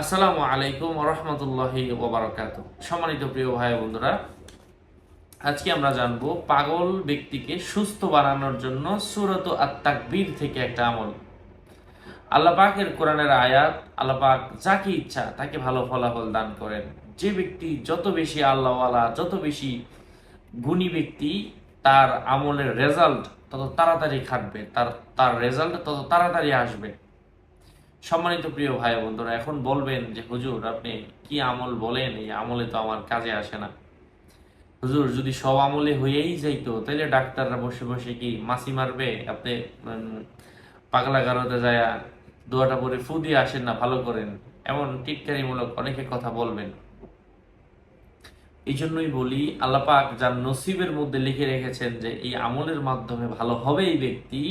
আসসালামু আলাইকুম ওয়া রাহমাতুল্লাহি ওয়া বারাকাতুহু। সম্মানিত প্রিয় ভাই বন্ধুরা, আজকে আমরা জানবো পাগল ব্যক্তিকে সুস্থ বানানোর জন্য সূরাত আত-তাকবীর থেকে একটা আমল। আল্লাহ পাকের কোরআনের আয়াত, আল্লাহ পাক যাকে ইচ্ছা তাকে ভালো ফলাফল দান করেন। যে ব্যক্তি যত বেশি আল্লাহওয়ালা, যত বেশি গুণী ব্যক্তি, তার আমলের রেজাল্ট তত তাড়াতাড়ি খাটবে, তার রেজাল্ট তত তাড়াতাড়ি আসবে। সম্মানিত প্রিয় ভাই বন্ধুরা, এখন বলবেন যে হুজুর আপনি কি আমল বলেন, এই আমলে তো আমার কাজে আসে না। হুজুর যদি সব আমলে হয়েই যাইতো তাহলে ডাক্তাররা বসে বসে কি মাসি মারবে? আপনি পাগলা গারদে যায় দোয়াটা পরে ফু দিয়ে আসেন না, ভালো করেন, এমন টিটকারিমূলক অনেকে কথা বলবেন। এই জন্যই বলি, আল্লাহ পাক যার নসিবের মধ্যে লিখে রেখেছেন যে এই আমলের মাধ্যমে ভালো হবে এই ব্যক্তি,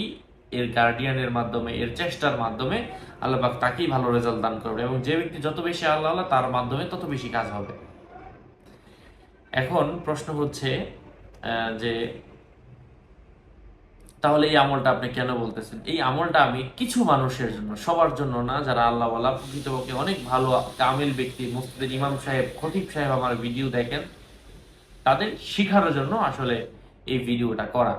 এর গার্ডিয়ানের মাধ্যমে, এর চেষ্টার মাধ্যমে আল্লাহ পাক তাকেই ভালো রেজাল্ট দান করবে, এবং যে ব্যক্তি যত বেশি আল্লাহ আল্লাহ তার মাধ্যমে তত বেশি কাজ হবে। এখন প্রশ্ন হচ্ছে যে তাহলে এই আমলটা আপনি কেন বলতেছেন? এই আমলটা আমি কিছু মানুষের জন্য, সবার জন্য না, যারা আল্লাহওয়ালা প্রকৃতপক্ষে অনেক ভালো কামিল ব্যক্তি, মসজিদের ইমাম সাহেব, খতিব সাহেব আমার ভিডিও দেখেন, তাদের শিখার জন্য আসলে এই ভিডিওটা করা।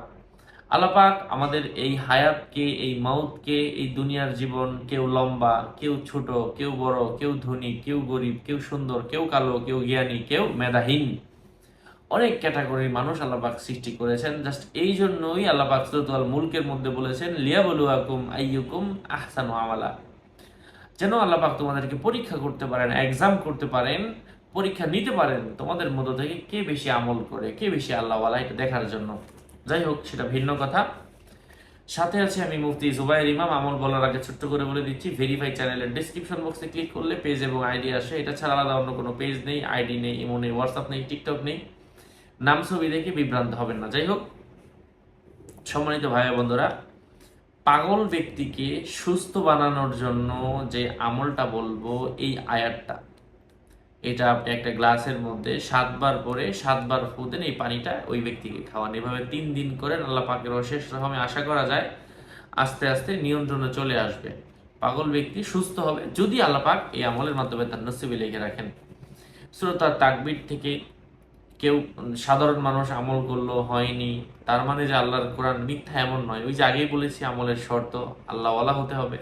আল্লাহ পাক আমাদের এই হায়াতকে, এই মাউতকে, এই দুনিয়ার জীবন, কেউ লম্বা, কেউ ছোট, কেউ বড়, কেউ ধনী, কেউ গরিব, কেউ সুন্দর, কেউ কালো, কেউ জ্ঞানী, কেউ মেধাহীন, অনেক ক্যাটাগরির মানুষ আল্লাহ পাক সৃষ্টি করেছেন। জাস্ট এই জন্যই আল্লাহ পাক সূরাতুল মুলকের মধ্যে বলেছেন লিয়াবলুয়াকুম আইয়ুকুম আহসানু আমালা, যেন আল্লাহ পাক তোমাদেরকে পরীক্ষা করতে পারেন, এক্সাম করতে পারেন, পরীক্ষা নিতে পারেন তোমাদের মধ্য থেকে কে বেশি আমল করে, কে বেশি আল্লাহওয়ালা, এটা দেখার জন্য। যাই হোক, সেটা ভিন্ন কথা। সাথে আছে আমি মুফতি জুবাইর ইমাম। আমল বলার আগে ছোট্ট করে বলে দিচ্ছি, ভেরিফাই চ্যানেলের ডেসক্রিপশন বক্সে ক্লিক করলে পেজ এবং আইডি আসে। এটা ছাড়া আলাদা অন্য কোনো পেজ নেই, আইডি নেই, ইমো নেই, হোয়াটসঅ্যাপ নেই, টিকটক নেই। নাম ছবি দেখে বিভ্রান্ত হবেন না। যাই হোক, সম্মানিত ভাই বন্ধুরা, পাগল ব্যক্তিকে সুস্থ বানানোর জন্য যে আমলটা বলবো, এই আয়াতটা, এটা আপনি একটা গ্লাসের মধ্যে 7 বার করে 7 বার ফু দেন, এই পানিটা ওই ব্যক্তিকে খাওয়ান। এভাবে 3 দিন করেন, আল্লাহ পাকের অশেষ রহমে আশা করা যায় আস্তে আস্তে নিয়ন্ত্রণে চলে আসবে। পাগল ব্যক্তি সুস্থ হবে যদি আল্লাহ পাক এই আমলের মাধ্যমে তার নসিবে লিখে রাখেন। সূরা তাকবীর থেকে কেউ, সাধারণ মানুষ আমল করলো হয়নি তার মানে যে আল্লাহর কোরআন মিথ্যা এমন নয়। ওই যে আগেই বলেছি, আমলের শর্ত আল্লাহওয়ালা হতে হবে।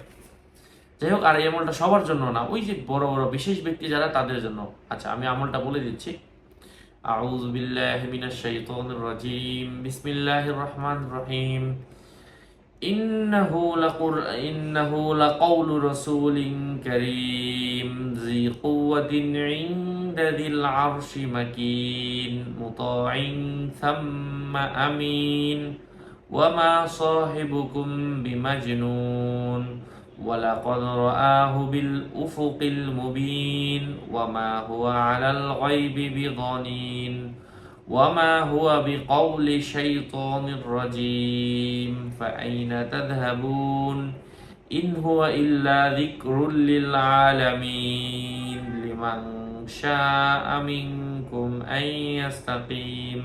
যাই হোক, আর এই আমলটা সবার জন্য না, ওই যে বড় বড় বিশেষ ব্যক্তি যারা, তাদের জন্য। আচ্ছা, আমি আমলটা বলে দিচ্ছি। আউযু বিল্লাহি মিনাশ শাইতানির রাজিম, বিসমিল্লাহির রহমানির রহিম। ইন্নাহু লাকাউলু রাসূলিন কারীম যী কুওয়াতিন ইনদা যিল আরশি মাকিন মুতাইন সাম্মা আমিন ওয়া মা সাহিবুকুম বিমাজনুন ওয়ালাকাদ রাআহু বিল উফুকিল মুবিন ওয়া মা হুয়া আলাল গায়বি বিযানিন وما هو بقول شيطان رجيم فأين تذهبون إن هو إلا ذكر للعالمين لمن شاء منكم أن يستقيم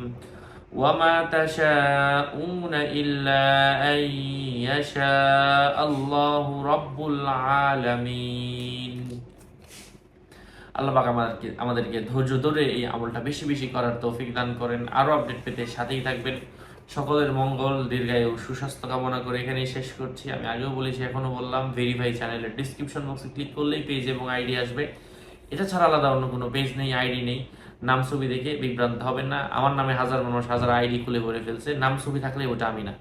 وما تشاءون إلا أن يشاء الله رب العالمين। আল্লাহ পাক আমাদেরকে ধৈর্য ধরে এই আমলটা বেশি বেশি করার তৌফিক দান করেন। আরো আপডেট পেতে সাথেই থাকবেন। সকলের মঙ্গল, দীর্ঘায়ু, সুস্বাস্থ্য কামনা করে এখানেই শেষ করছি। আমি আগেও বলেছি, এখনো বললাম, ভেরিফাই চ্যানেলের ডিসক্রিপশন বক্সে ক্লিক করলেই পেজ এবং আইডি আসবে। এটা ছাড়া আলাদা অন্য কোনো পেজ নেই, আইডি নেই। নাম ছবি দেখে বিভ্রান্ত হবেন না। আমার নামে হাজার মানুষ হাজার আইডি খুলে ভরে ফেলছে, নাম ছবি থাকলে ওটা আমি না।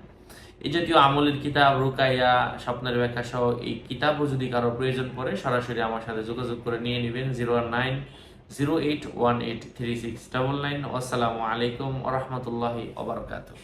এই জাতীয় আমলের কিতাব, রুকাইয়া, স্বপ্নের ব্যাখ্যা সহ এই কিতাবও যদি কারো প্রয়োজন পড়ে, সরাসরি আমার সাথে যোগাযোগ করে নিয়ে নেবেন। 01908183699। আসসালামু আলাইকুম ওয়া রাহমাতুল্লাহি ওয়া বারাকাতুহু।